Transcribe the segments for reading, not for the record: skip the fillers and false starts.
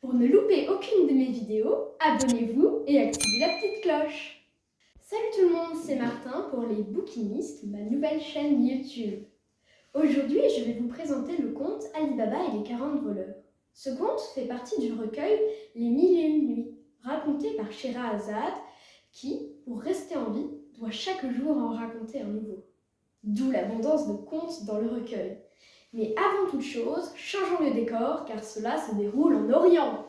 Pour ne louper aucune de mes vidéos, abonnez-vous et activez la petite cloche. Salut tout le monde, c'est Martin pour les bouquinistes, ma nouvelle chaîne YouTube. Aujourd'hui, je vais vous présenter le conte Ali Baba et les 40 voleurs. Ce conte fait partie du recueil Les 1001 nuits, raconté par Scheherazade, qui, pour rester en vie, doit chaque jour en raconter un nouveau. D'où l'abondance de contes dans le recueil. Mais avant toute chose, changeons le décor car cela se déroule en Orient.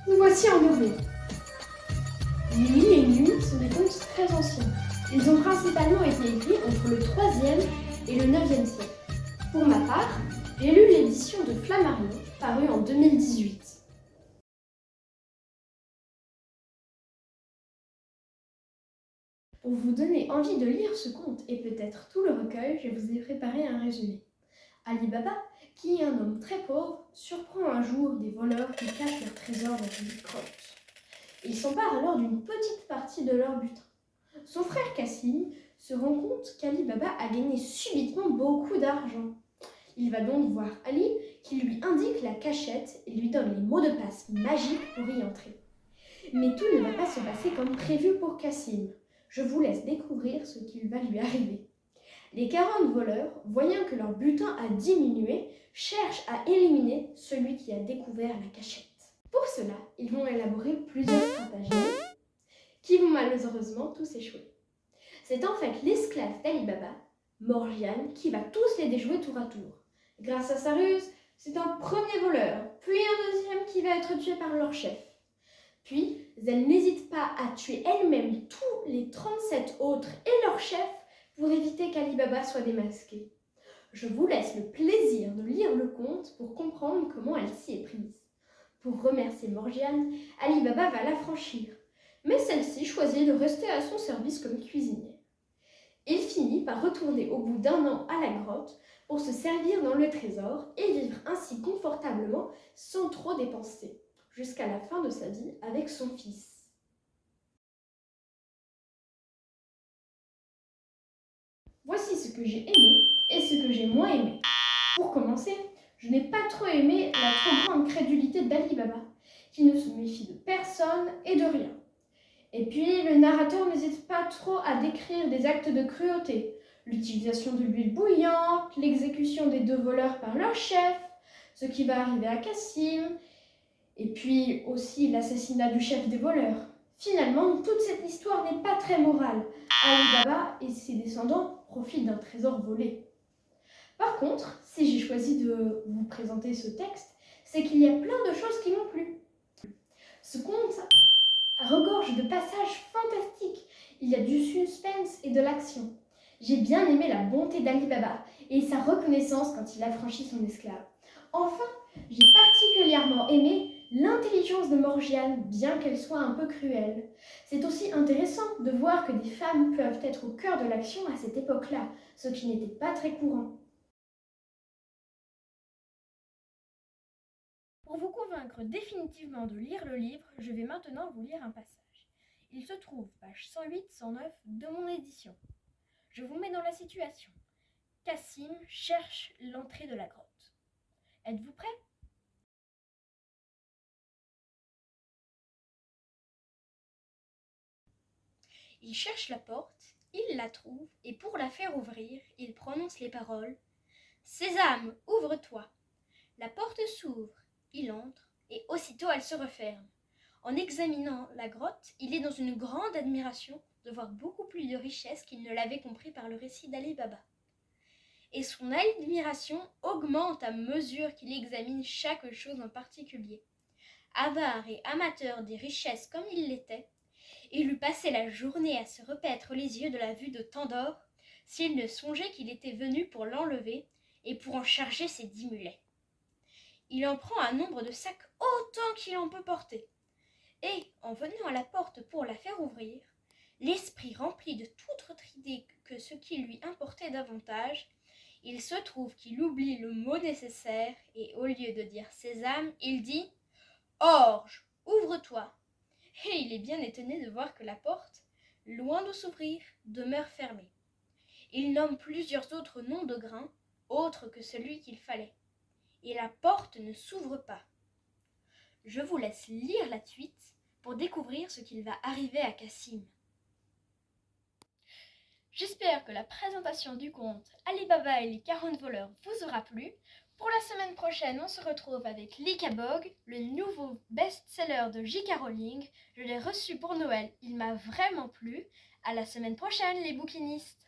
Nous voici en Orient. Les 1001 nuits sont des contes très anciens. Ils ont principalement été écrits entre le 3e et le 9e siècle. Pour ma part, j'ai lu l'édition de Flammarion, parue en 2018. Pour vous donner envie de lire ce conte et peut-être tout le recueil, je vous ai préparé un résumé. Ali Baba, qui est un homme très pauvre, surprend un jour des voleurs qui cachent leur trésor dans une grotte. Il s'empare alors d'une petite partie de leur butin. Son frère Cassim se rend compte qu'Ali Baba a gagné subitement beaucoup d'argent. Il va donc voir Ali, qui lui indique la cachette et lui donne les mots de passe magiques pour y entrer. Mais tout ne va pas se passer comme prévu pour Cassim. Je vous laisse découvrir ce qu'il va lui arriver. Les 40 voleurs, voyant que leur butin a diminué, cherchent à éliminer celui qui a découvert la cachette. Pour cela, ils vont élaborer plusieurs stratagèmes qui vont malheureusement tous échouer. C'est en fait l'esclave d'Ali Baba, Morgiane, qui va tous les déjouer tour à tour. Grâce à sa ruse, c'est un premier voleur, puis un deuxième qui va être tué par leur chef. Puis, elle n'hésite pas à tuer elle-même tous les 37 autres et leur chef pour éviter qu'Ali Baba soit démasqué. Je vous laisse le plaisir de lire le conte pour comprendre comment elle s'y est prise. Pour remercier Morgiane, Ali Baba va l'affranchir, mais celle-ci choisit de rester à son service comme cuisinière. Il finit par retourner au bout d'1 an à la grotte pour se servir dans le trésor et vivre ainsi confortablement sans trop dépenser, jusqu'à la fin de sa vie avec son fils. Voici ce que j'ai aimé et ce que j'ai moins aimé. Pour commencer, je n'ai pas trop aimé la trop grande crédulité d'Ali Baba, qui ne se méfie de personne et de rien. Et puis, le narrateur n'hésite pas trop à décrire des actes de cruauté, l'utilisation de l'huile bouillante, l'exécution des 2 voleurs par leur chef, ce qui va arriver à Cassim, et puis aussi l'assassinat du chef des voleurs. Finalement, toute cette histoire n'est pas très morale. Ali Baba et ses descendants profitent d'un trésor volé. Par contre, si j'ai choisi de vous présenter ce texte, c'est qu'il y a plein de choses qui m'ont plu. Ce conte regorge de passages fantastiques. Il y a du suspense et de l'action. J'ai bien aimé la bonté d'Ali Baba et sa reconnaissance quand il affranchit son esclave. Enfin, j'ai particulièrement aimé l'intelligence de Morgiane, bien qu'elle soit un peu cruelle. C'est aussi intéressant de voir que des femmes peuvent être au cœur de l'action à cette époque-là, ce qui n'était pas très courant. Pour vous convaincre définitivement de lire le livre, je vais maintenant vous lire un passage. Il se trouve page 108-109 de mon édition. Je vous mets dans la situation. Cassim cherche l'entrée de la grotte. Êtes-vous prêts ? Il cherche la porte, il la trouve, et pour la faire ouvrir, il prononce les paroles « Sésame, ouvre-toi !» La porte s'ouvre, il entre, et aussitôt elle se referme. En examinant la grotte, il est dans une grande admiration de voir beaucoup plus de richesses qu'il ne l'avait compris par le récit d'Ali Baba. Et son admiration augmente à mesure qu'il examine chaque chose en particulier. Avare et amateur des richesses comme il l'était, il eût passé la journée à se repaître les yeux de la vue de tant d'or, s'il ne songeait qu'il était venu pour l'enlever et pour en charger ses 10 mulets. Il en prend un nombre de sacs autant qu'il en peut porter. Et, en venant à la porte pour la faire ouvrir, l'esprit rempli de toute autre idée que ce qui lui importait davantage, il se trouve qu'il oublie le mot nécessaire et au lieu de dire sésame, il dit « Orge, ouvre-toi !» Et il est bien étonné de voir que la porte, loin de s'ouvrir, demeure fermée. Il nomme plusieurs autres noms de grains, autres que celui qu'il fallait. Et la porte ne s'ouvre pas. Je vous laisse lire la suite pour découvrir ce qu'il va arriver à Cassim. J'espère que la présentation du conte Ali Baba et les 40 voleurs vous aura plu. Pour la semaine prochaine, on se retrouve avec l'Ikabog, le nouveau best-seller de J.K. Rowling. Je l'ai reçu pour Noël, il m'a vraiment plu. À la semaine prochaine, les bouquinistes!